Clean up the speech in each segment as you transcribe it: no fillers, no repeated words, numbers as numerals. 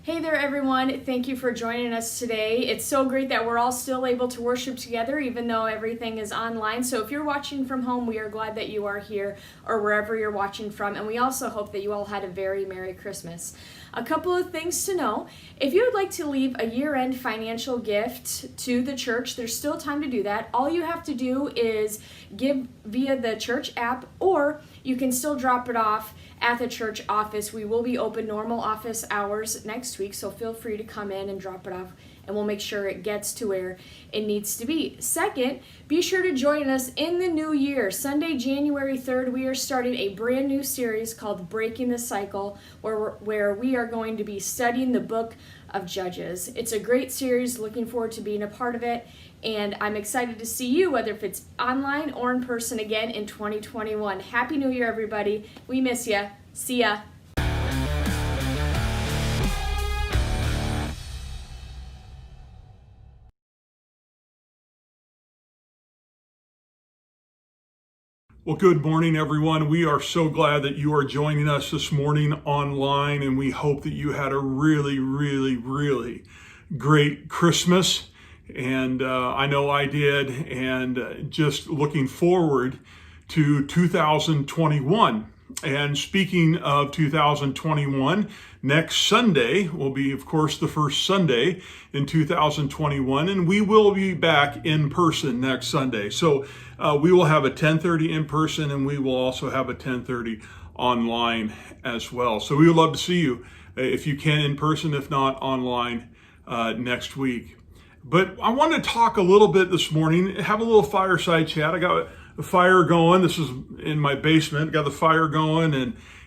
Hey there, everyone. Thank you for joining us today. It's so great that we're all still able to worship together, even though everything is online. So if you're watching from home, we are glad that you are here or wherever you're watching from. And we also hope that you all had a very Merry Christmas. A couple of things to know. If you would like to leave a year-end financial gift to the church, there's still time to do that. All you have to do is give via the church app, or you can still drop it off at the church office. We will be open normal office hours next week, so feel free to come in and drop it off, and we'll make sure it gets to where it needs to be. Second, be sure to join us in the new year. Sunday, January 3rd, we are starting a brand new series called Breaking the Cycle, where we are going to be studying the book of Judges. It's a great series. Looking forward to being a part of it, and I'm excited to see you, whether if it's online or in person again in 2021. Happy New Year, everybody. We miss you. See ya. Well, good morning, everyone. We are so glad that you are joining us this morning online, and we hope that you had a really great Christmas. And I know I did, and just looking forward to 2021. And speaking of 2021, next Sunday will be, of course, the first Sunday in 2021, and we will be back in person next Sunday. So we will have a 10:30 in person, and we will also have a 10:30 online as well. So we would love to see you if you can in person, if not online next week. But I want to talk a little bit this morning, have a little fireside chat. I got the fire going. This is in my basement. Got the fire going,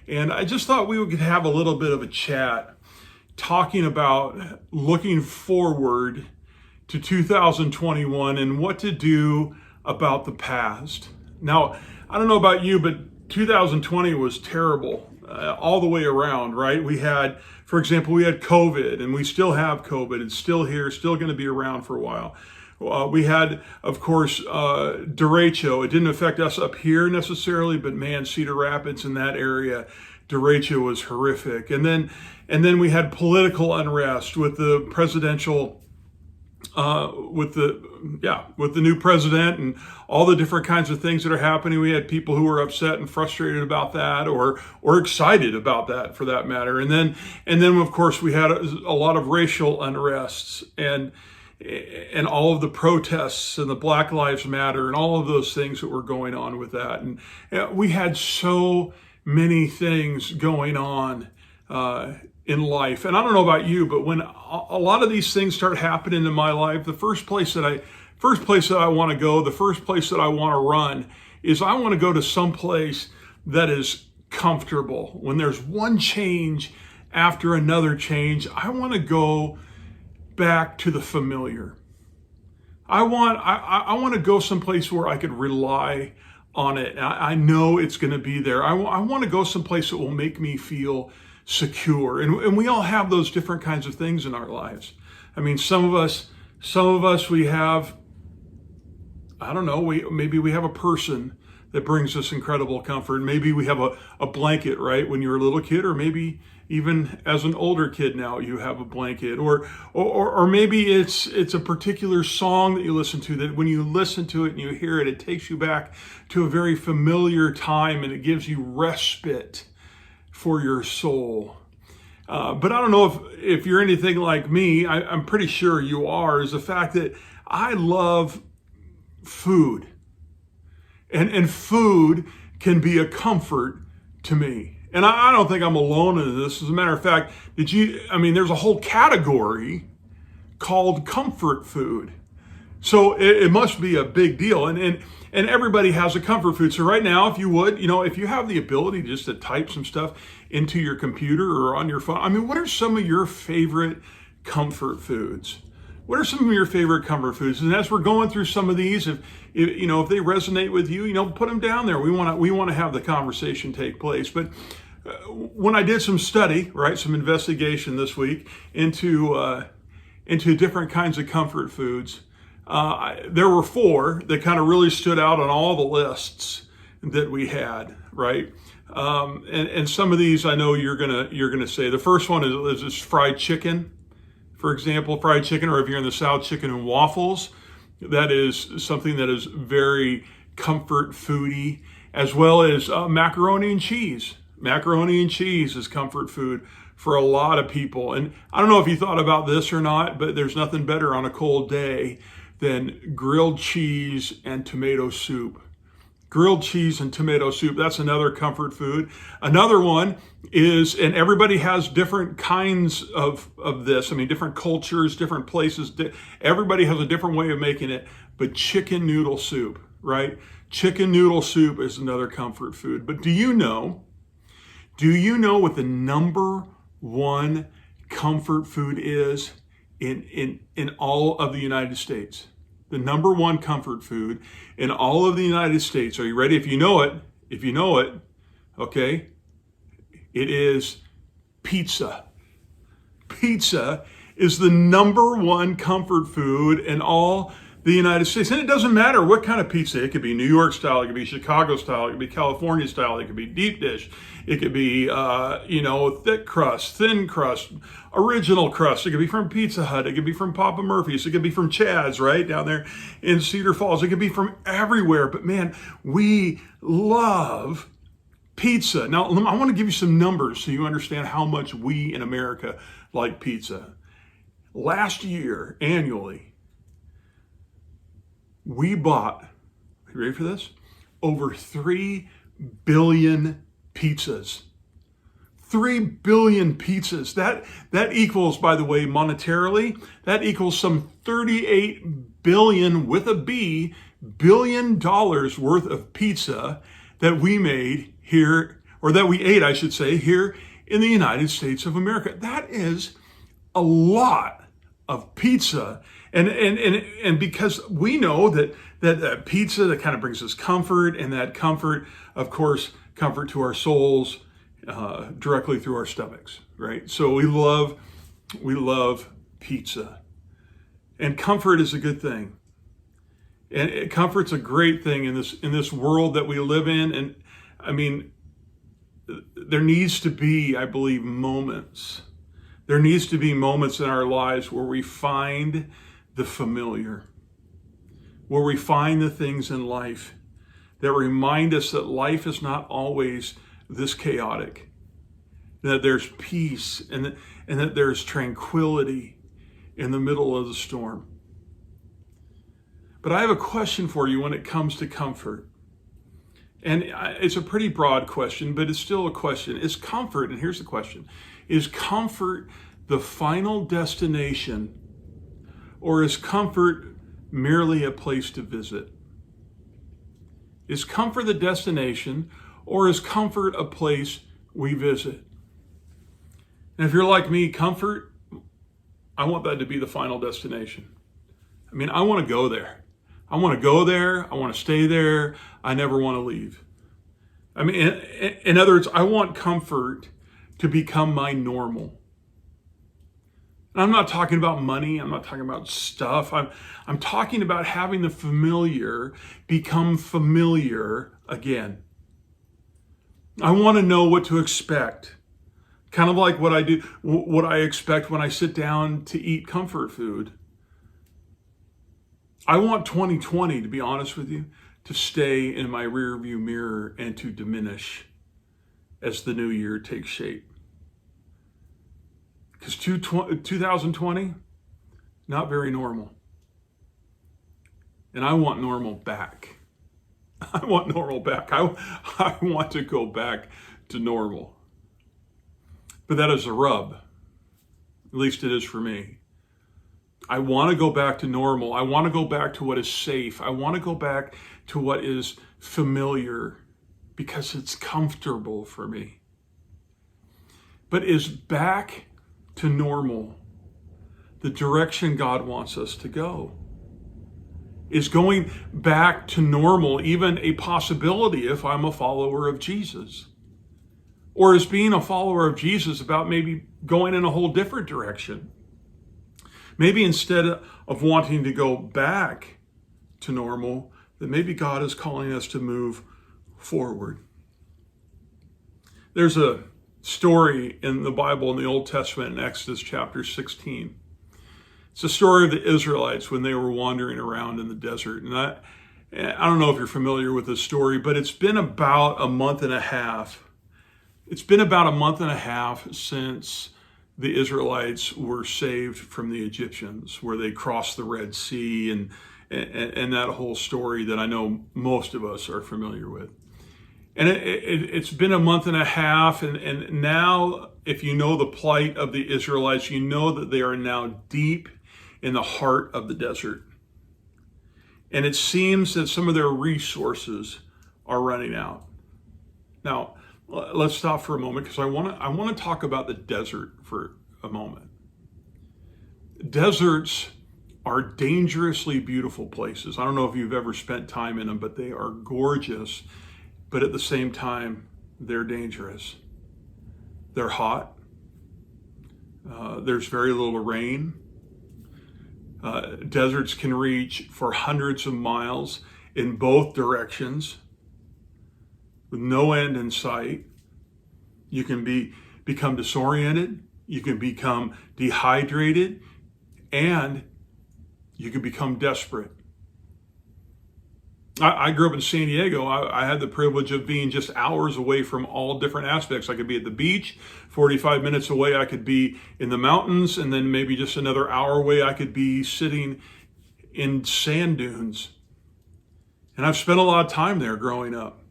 and I just thought we could have a little bit of a chat, talking about looking forward to 2021 and what to do about the past. Now, I don't know about you, but 2020 was terrible all the way around, right? We had, for example, we had COVID, and we still have COVID. It's still here, still going to be around for a while. We had, of course, derecho. It didn't affect us up here necessarily, but man, Cedar Rapids in that area, derecho was horrific. And then we had political unrest with the presidential, with the new president and all the different kinds of things that are happening. We had people who were upset and frustrated about that, or excited about that, for that matter. And then of course we had a lot of racial unrests and all of the protests and the Black Lives Matter and all of those things that were going on with that. And we had so many things going on in life. And I don't know about you, but when a lot of these things start happening in my life, the first place that I want to go, the first place that I want to run is I want to go to some place that is comfortable. When there's one change after another change, I want to go back to the familiar. I want to go someplace where I could rely on it. I know it's going to be there. I want to go someplace that will make me feel secure. And we all have those different kinds of things in our lives. I mean, some of us we have, I don't know, maybe we have a person that brings us incredible comfort. Maybe we have a blanket, right, when you're a little kid, or maybe even as an older kid now you have a blanket, or maybe it's a particular song that you listen to, that when you listen to it and you hear it, it takes you back to a very familiar time, and it gives you respite for your soul. But I don't know if you're anything like me. I'm pretty sure you are, is the fact that I love food. And food can be a comfort to me. And I don't think I'm alone in this. As a matter of fact, there's a whole category called comfort food. So it must be a big deal. And everybody has a comfort food. So right now, if you would, if you have the ability just to type some stuff into your computer or on your phone, what are some of your favorite comfort foods? What are some of your favorite comfort foods? And as we're going through some of these, if they resonate with you, put them down there. We want to have the conversation take place. But when I did some study, right, some investigation this week into different kinds of comfort foods, there were 4 that kind of really stood out on all the lists that we had, right? And some of these I know you're gonna say. The first one is this fried chicken, for example, fried chicken, or if you're in the South, chicken and waffles. That is something that is very comfort foody, as well as macaroni and cheese. Macaroni and cheese is comfort food for a lot of people. And I don't know if you thought about this or not, but there's nothing better on a cold day than grilled cheese and tomato soup. Grilled cheese and tomato soup, that's another comfort food. Another one is, and everybody has different kinds of this. I mean, different cultures, different places. Everybody has a different way of making it. But chicken noodle soup, right? Chicken noodle soup is another comfort food. But do you know what the number one comfort food is in all of the United States? The number one comfort food in all of the United States. Are you ready? If you know it, okay, it is pizza. Pizza is the number one comfort food in all the United States. And it doesn't matter what kind of pizza. It could be New York style, it could be Chicago style, it could be California style, it could be deep dish, it could be, thick crust, thin crust, original crust. It could be from Pizza Hut, it could be from Papa Murphy's, it could be from Chad's, right, down there in Cedar Falls. It could be from everywhere. But man, we love pizza. Now, I want to give you some numbers so you understand how much we in America like pizza. Last year, annually, we bought, you ready for this? Over 3 billion pizzas. 3 billion pizzas. That equals, by the way, monetarily, that equals some 38 billion with a B, $1 billion worth of pizza that we made here, or that we ate, I should say, here in the United States of America. That is a lot of pizza. And because we know that pizza, that kind of brings us comfort, and that comfort, of course, comfort to our souls, directly through our stomachs, right? So we love pizza. And comfort is a good thing. And comfort's a great thing in this world that we live in. And I mean, there needs to be, I believe, moments. There needs to be moments in our lives where we find the familiar, where we find the things in life that remind us that life is not always this chaotic, that there's peace and that there's tranquility in the middle of the storm. But I have a question for you when it comes to comfort. And it's a pretty broad question, but it's still a question. Is comfort, and here's the question, is comfort the final destination, or is comfort merely a place to visit? Is comfort the destination, or is comfort a place we visit? And if you're like me, comfort, I want that to be the final destination. I mean, I want to go there. I want to go there. I want to stay there. I never want to leave. I mean, in other words, I want comfort to become my normal. And I'm not talking about money. I'm not talking about stuff. I'm talking about having the familiar become familiar again. I want to know what to expect. Kind of like what I expect when I sit down to eat comfort food. I want 2020, to be honest with you, to stay in my rearview mirror and to diminish as the new year takes shape. Because 2020, not very normal. And I want normal back. I want normal back. I want to go back to normal. But that is a rub. At least it is for me. I want to go back to normal. I want to go back to what is safe. I want to go back to what is familiar because it's comfortable for me. But is back to normal the direction God wants us to go? Is going back to normal even a possibility if I'm a follower of Jesus? Or is being a follower of Jesus about maybe going in a whole different direction? Maybe instead of wanting to go back to normal, that maybe God is calling us to move forward. There's a story in the Bible in the Old Testament in Exodus chapter 16. It's the story of the Israelites when they were wandering around in the desert. And I don't know if you're familiar with this story, but it's been about a month and a half. It's been about a month and a half since the Israelites were saved from the Egyptians, where they crossed the Red Sea and that whole story that I know most of us are familiar with. And it's been a month and a half, and now, if you know the plight of the Israelites, you know that they are now deep in the heart of the desert. And it seems that some of their resources are running out. Now, let's stop for a moment, because I want to talk about the desert for a moment. Deserts are dangerously beautiful places. I don't know if you've ever spent time in them, but they are gorgeous. But at the same time, they're dangerous. They're hot. There's very little rain. Deserts can reach for hundreds of miles in both directions with no end in sight. You can become disoriented. You can become dehydrated, and you can become desperate. I grew up in San Diego. I had the privilege of being just hours away from all different aspects. I could be at the beach, 45 minutes away I could be in the mountains, and then maybe just another hour away I could be sitting in sand dunes. And I've spent a lot of time there growing up.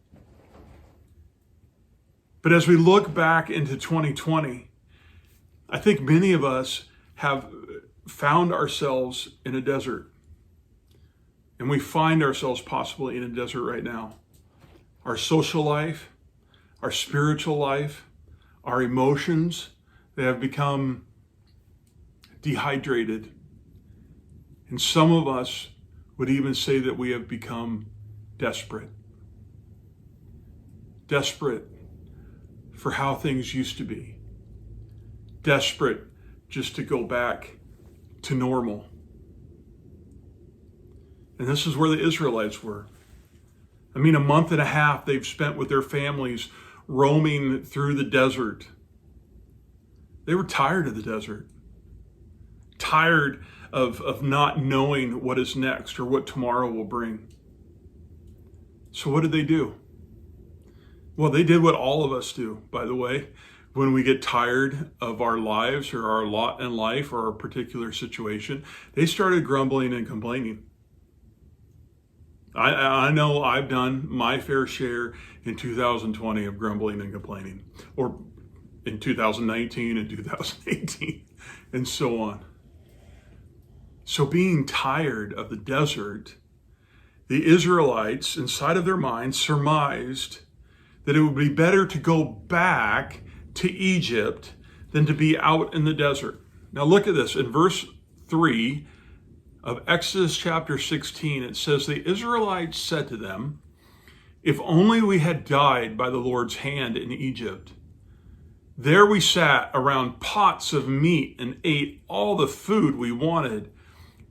But as we look back into 2020, I think many of us have found ourselves in a desert. And we find ourselves possibly in a desert right now. Our social life, our spiritual life, our emotions, they have become dehydrated. And some of us would even say that we have become desperate. Desperate for how things used to be. Desperate just to go back to normal. And this is where the Israelites were. I mean, a month and a half they've spent with their families roaming through the desert. They were tired of the desert. Tired of not knowing what is next or what tomorrow will bring. So what did they do? Well, they did what all of us do, by the way, when we get tired of our lives or our lot in life or our particular situation. They started grumbling and complaining. I know I've done my fair share in 2020 of grumbling and complaining, or in 2019 and 2018, and so on. So being tired of the desert, the Israelites, inside of their minds, surmised that it would be better to go back to Egypt than to be out in the desert. Now look at this. In verse 3 of Exodus chapter 16, it says, the Israelites said to them, if only we had died by the Lord's hand in Egypt. There we sat around pots of meat and ate all the food we wanted.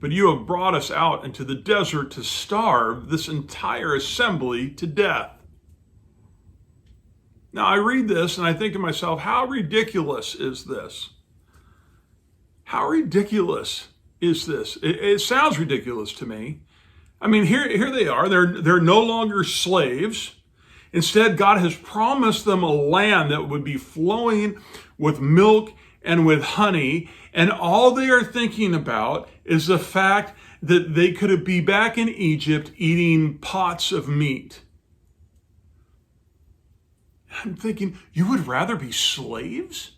But you have brought us out into the desert to starve this entire assembly to death. Now I read this and I think to myself, how ridiculous is this? How ridiculous is this? It sounds ridiculous to me. I mean, here they are. They're no longer slaves. Instead, God has promised them a land that would be flowing with milk and with honey. And all they are thinking about is the fact that they could be back in Egypt eating pots of meat. I'm thinking, you would rather be slaves?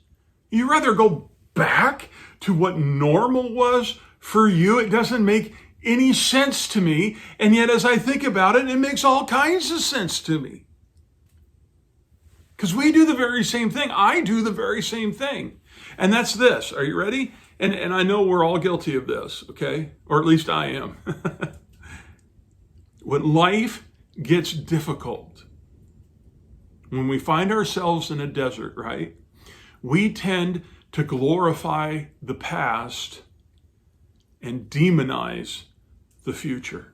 You'd rather go back to what normal was for you? It doesn't make any sense to me. And yet, as I think about it, it makes all kinds of sense to me. Because we do the very same thing. I do the very same thing. And that's this. Are you ready? And I know we're all guilty of this, okay? Or at least I am. When life gets difficult, when we find ourselves in a desert, right? We tend to glorify the past and demonize the future.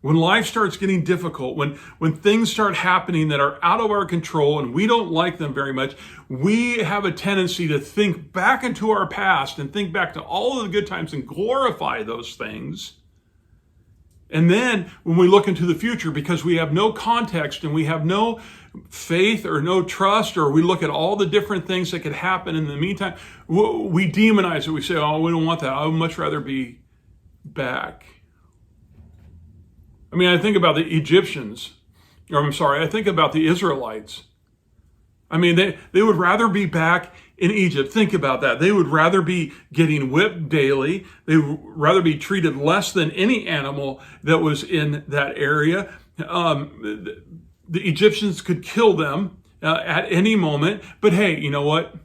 When life starts getting difficult, when things start happening that are out of our control and we don't like them very much, we have a tendency to think back into our past and think back to all of the good times and glorify those things. And then when we look into the future, because we have no context and we have no faith or no trust, or we look at all the different things that could happen in the meantime, we demonize it. We say, oh, we don't want that. I would much rather be back. I mean, I think about the Egyptians, I think about the Israelites. I mean, they would rather be back in Egypt. Think about that. They would rather be getting whipped daily. They would rather be treated less than any animal that was in that area. The Egyptians could kill them at any moment. But hey, you know what?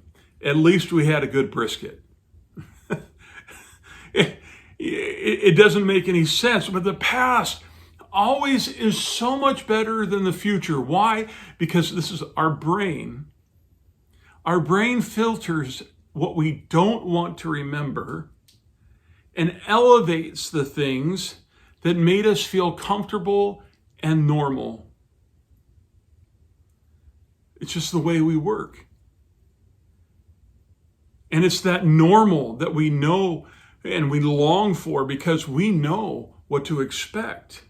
At least we had a good brisket. It doesn't make any sense, but the past always is so much better than the future. Why? Because this is our brain. Our brain filters what we don't want to remember and elevates the things that made us feel comfortable and normal. It's just the way we work. And it's that normal that we know and we long for because we know what to expect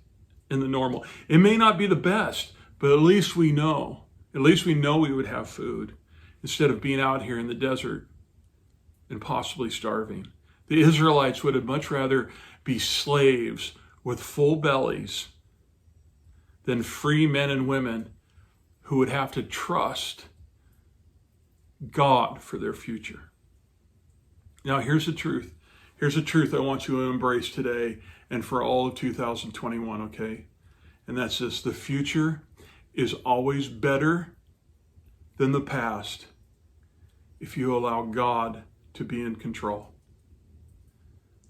in the normal. It may not be the best, but at least we know. At least we know we would have food instead of being out here in the desert and possibly starving. The Israelites would have much rather be slaves with full bellies than free men and women who would have to trust God for their future. Now, here's the truth. Here's a truth I want you to embrace today and for all of 2021, okay? And that's this: the future is always better than the past if you allow God to be in control.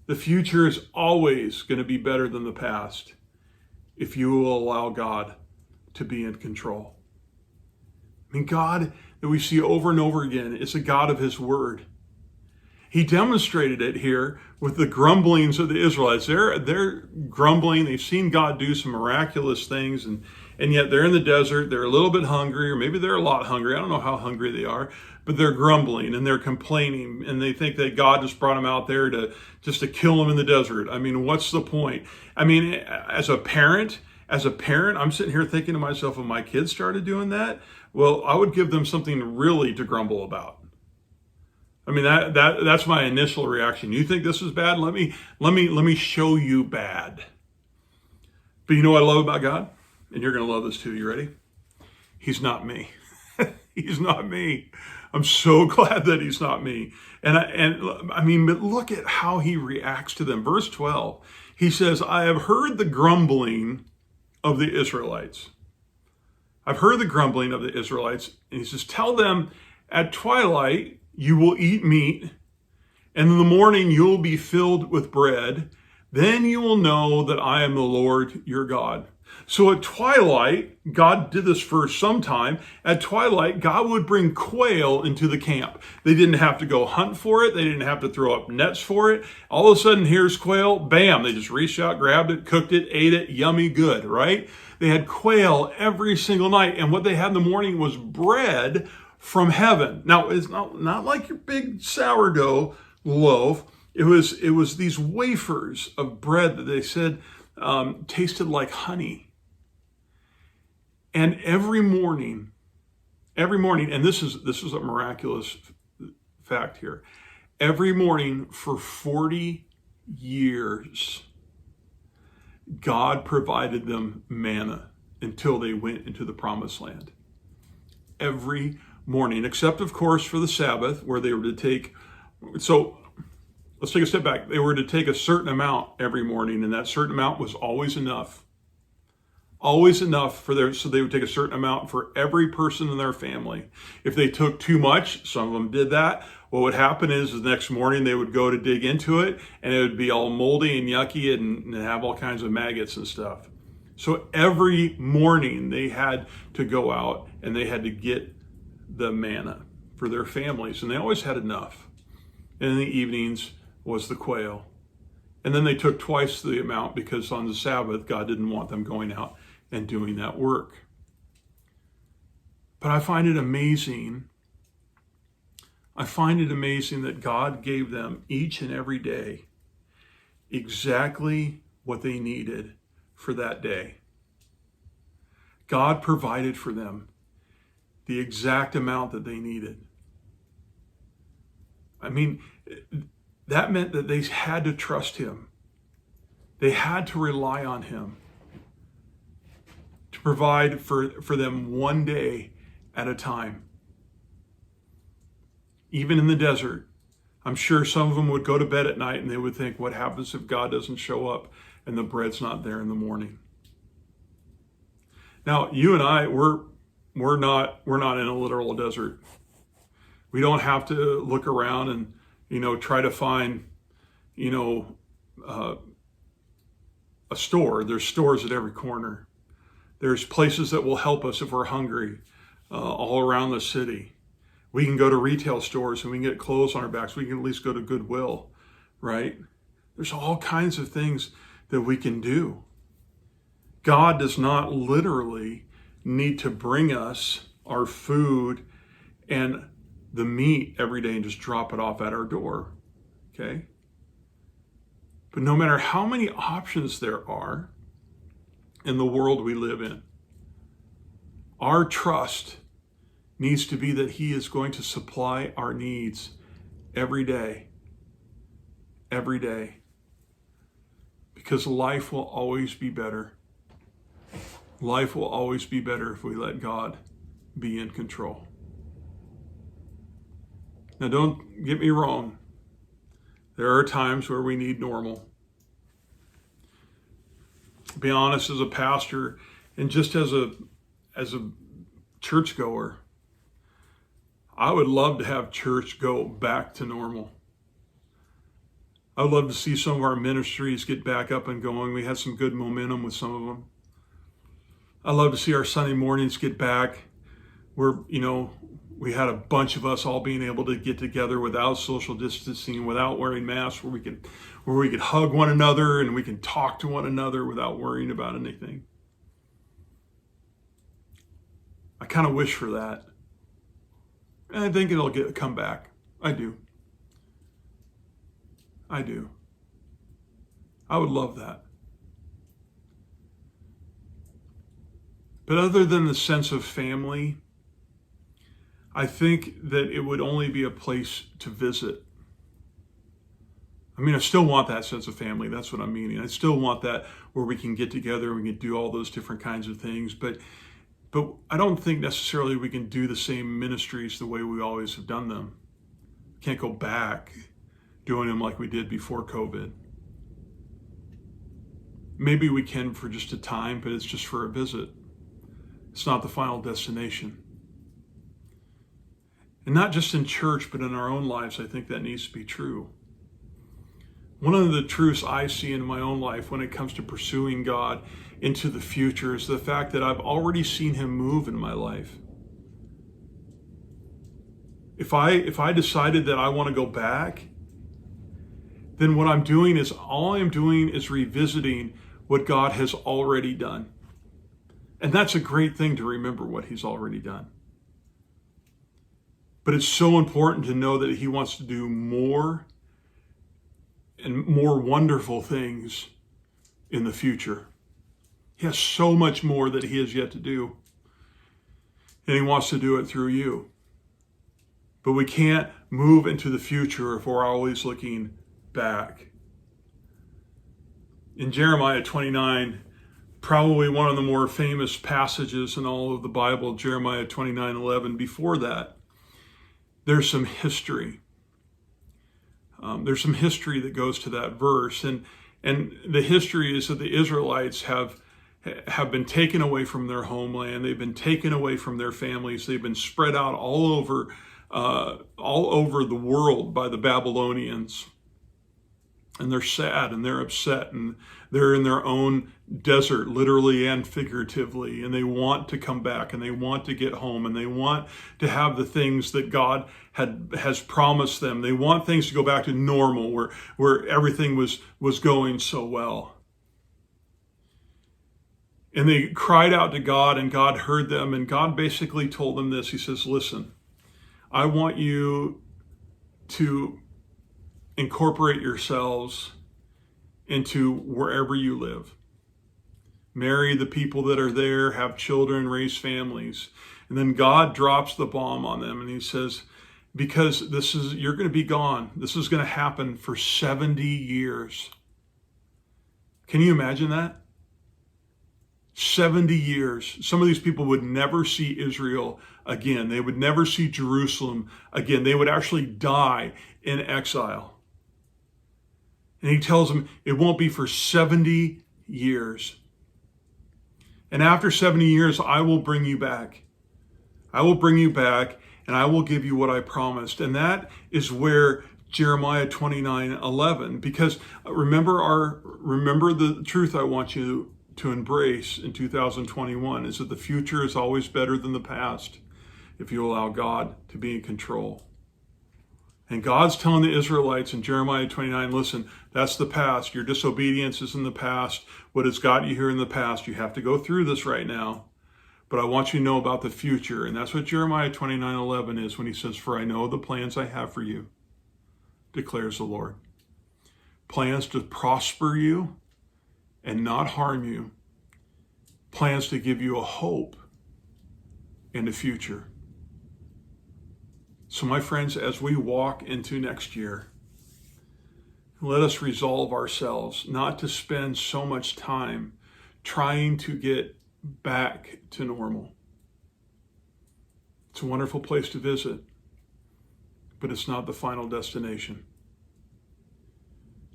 The future is always going to be better than the past if you will allow God to be in control. I mean, God that we see over and over again is a God of His Word. He demonstrated it here with the grumblings of the Israelites. They're grumbling. They've seen God do some miraculous things, and yet they're in the desert. They're a little bit hungry, or maybe they're a lot hungry. I don't know how hungry they are, but they're grumbling and they're complaining, and they think that God just brought them out there to kill them in the desert. I mean, what's the point? I mean, as a parent, I'm sitting here thinking to myself, if my kids started doing that, well, I would give them something really to grumble about. I mean, that's my initial reaction. You think this is bad? Let me show you bad. But you know what I love about God? And you're going to love this too. You ready? He's not me. He's not me. I'm so glad that He's not me. And I mean, but look at how He reacts to them. Verse 12, He says, I have heard the grumbling of the Israelites. I've heard the grumbling of the Israelites. And He says, tell them at twilight, you will eat meat, and in the morning you will be filled with bread. Then you will know that I am the Lord your God. So at twilight, God did this for some time. At twilight, God would bring quail into the camp. They didn't have to go hunt for it. They didn't have to throw up nets for it. All of a sudden, here's quail. Bam, they just reached out, grabbed it, cooked it, ate it. Yummy good, right? They had quail every single night. And what they had in the morning was bread from heaven. Now, it's not like your big sourdough loaf. It was these wafers of bread that they said tasted like honey. And every morning, and this is a miraculous fact here. Every morning for 40 years, God provided them manna until they went into the promised land. Every morning, except of course for the Sabbath, where they were to take, so let's take a step back. They were to take a certain amount every morning, and that certain amount was always enough. Always enough so they would take a certain amount for every person in their family. If they took too much, some of them did that, what would happen is the next morning they would go to dig into it, and it would be all moldy and yucky and have all kinds of maggots and stuff. So every morning they had to go out and they had to get the manna for their families, and they always had enough. And in the evenings was the quail. And then they took twice the amount because on the Sabbath, God didn't want them going out and doing that work. But I find it amazing. I find it amazing that God gave them each and every day exactly what they needed for that day. God provided for them the exact amount that they needed. I mean, that meant that they had to trust him. They had to rely on him to provide for them one day at a time. Even in the desert, I'm sure some of them would go to bed at night and they would think, what happens if God doesn't show up and the bread's not there in the morning? Now, you and I, we're not in a literal desert. We don't have to look around and, try to find, a store. There's stores at every corner. There's places that will help us if we're hungry all around the city. We can go to retail stores and we can get clothes on our backs. We can at least go to Goodwill, right? There's all kinds of things that we can do. God does not literally need to bring us our food and the meat every day and just drop it off at our door, okay? But no matter how many options there are in the world we live in, our trust needs to be that he is going to supply our needs every day. Every day. Because life will always be better. Life will always be better if we let God be in control. Now, don't get me wrong. There are times where we need normal. To be honest, as a pastor and just as a churchgoer, I would love to have church go back to normal. I would love to see some of our ministries get back up and going. We had some good momentum with some of them. I'd love to see our Sunday mornings get back where, we had a bunch of us all being able to get together without social distancing, without wearing masks, where we could hug one another and we can talk to one another without worrying about anything. I kind of wish for that. And I think it'll come back. I do. I would love that. But other than the sense of family, I think that it would only be a place to visit. I mean, I still want that sense of family. That's what I'm meaning. I still want that where we can get together and we can do all those different kinds of things. But I don't think necessarily we can do the same ministries the way we always have done them. Can't go back doing them like we did before COVID. Maybe we can for just a time, but it's just for a visit. It's not the final destination. And not just in church, but in our own lives, I think that needs to be true. One of the truths I see in my own life when it comes to pursuing God into the future is the fact that I've already seen him move in my life. If I decided that I want to go back, then what I'm doing is all I'm doing is revisiting what God has already done. And that's a great thing to remember what he's already done. But it's so important to know that he wants to do more and more wonderful things in the future. He has so much more that he has yet to do. And he wants to do it through you. But we can't move into the future if we're always looking back. In Jeremiah 29, probably one of the more famous passages in all of the Bible, Jeremiah 29:11, before that, there's some history. There's some history that goes to that verse. And the history is that the Israelites have been taken away from their homeland. They've been taken away from their families. They've been spread out all over the world by the Babylonians. and they're sad and they're upset and they're in their own desert, literally and figuratively, and they want to come back and they want to get home and they want to have the things that God has promised them. They want things to go back to normal where everything was going so well. And they cried out to God, and God heard them, and God basically told them this. He says, listen, I want you to incorporate yourselves into wherever you live. Marry the people that are there, have children, raise families. And then God drops the bomb on them, and he says, because you're going to be gone. This is going to happen for 70 years. Can you imagine that? 70 years. Some of these people would never see Israel again. They would never see Jerusalem again. They would actually die in exile. And he tells them it won't be for 70 years. And after 70 years, I will bring you back. I will bring you back, and I will give you what I promised. And that is where Jeremiah 29:11, because remember the truth I want you to embrace in 2021 is that the future is always better than the past if you allow God to be in control. And God's telling the Israelites in Jeremiah 29, listen, that's the past. Your disobedience is in the past. What has got you here in the past, you have to go through this right now. But I want you to know about the future. And that's what Jeremiah 29:11 is when he says, for I know the plans I have for you, declares the Lord. Plans to prosper you and not harm you. Plans to give you a hope and a future. So my friends, as we walk into next year, let us resolve ourselves not to spend so much time trying to get back to normal. It's a wonderful place to visit, but it's not the final destination.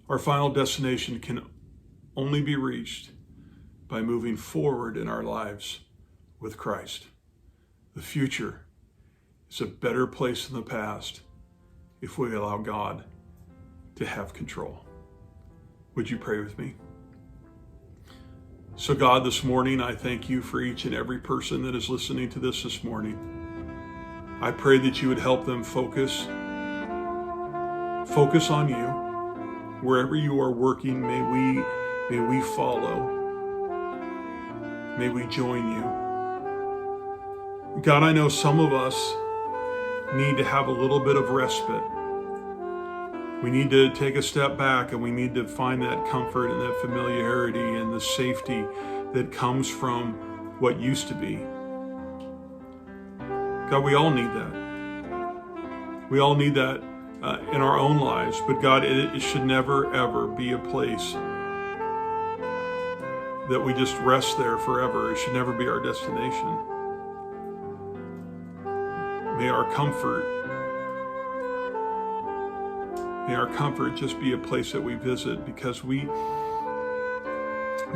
Our final destination can only be reached by moving forward in our lives with Christ. The future is a better place than the past if we allow God to have control. Would you pray with me? So God, this morning, I thank you for each and every person that is listening to this morning. I pray that you would help them focus on you. Wherever you are working, may we follow. May we join you. God, I know some of us need to have a little bit of respite. We need to take a step back, and we need to find that comfort and that familiarity and the safety that comes from what used to be. God, we all need that. We all need that in our own lives. But God, it should never, ever be a place that we just rest there forever. It should never be our destination. May our comfort just be a place that we visit, because we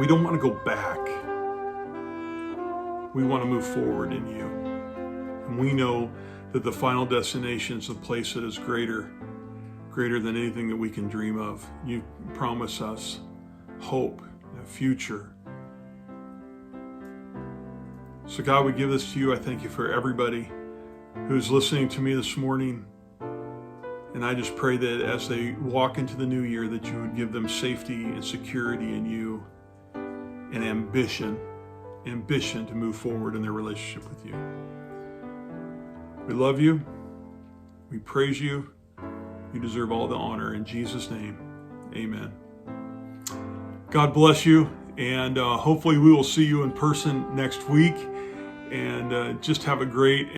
don't want to go back. We want to move forward in you. And we know that the final destination is a place that is greater than anything that we can dream of. You promise us hope, a future. So God, we give this to you. I thank you for everybody who's listening to me this morning. And I just pray that as they walk into the new year, that you would give them safety and security in you and ambition to move forward in their relationship with you. We love you. We praise you. You deserve all the honor. In Jesus' name, amen. God bless you. And hopefully we will see you in person next week. And just have a great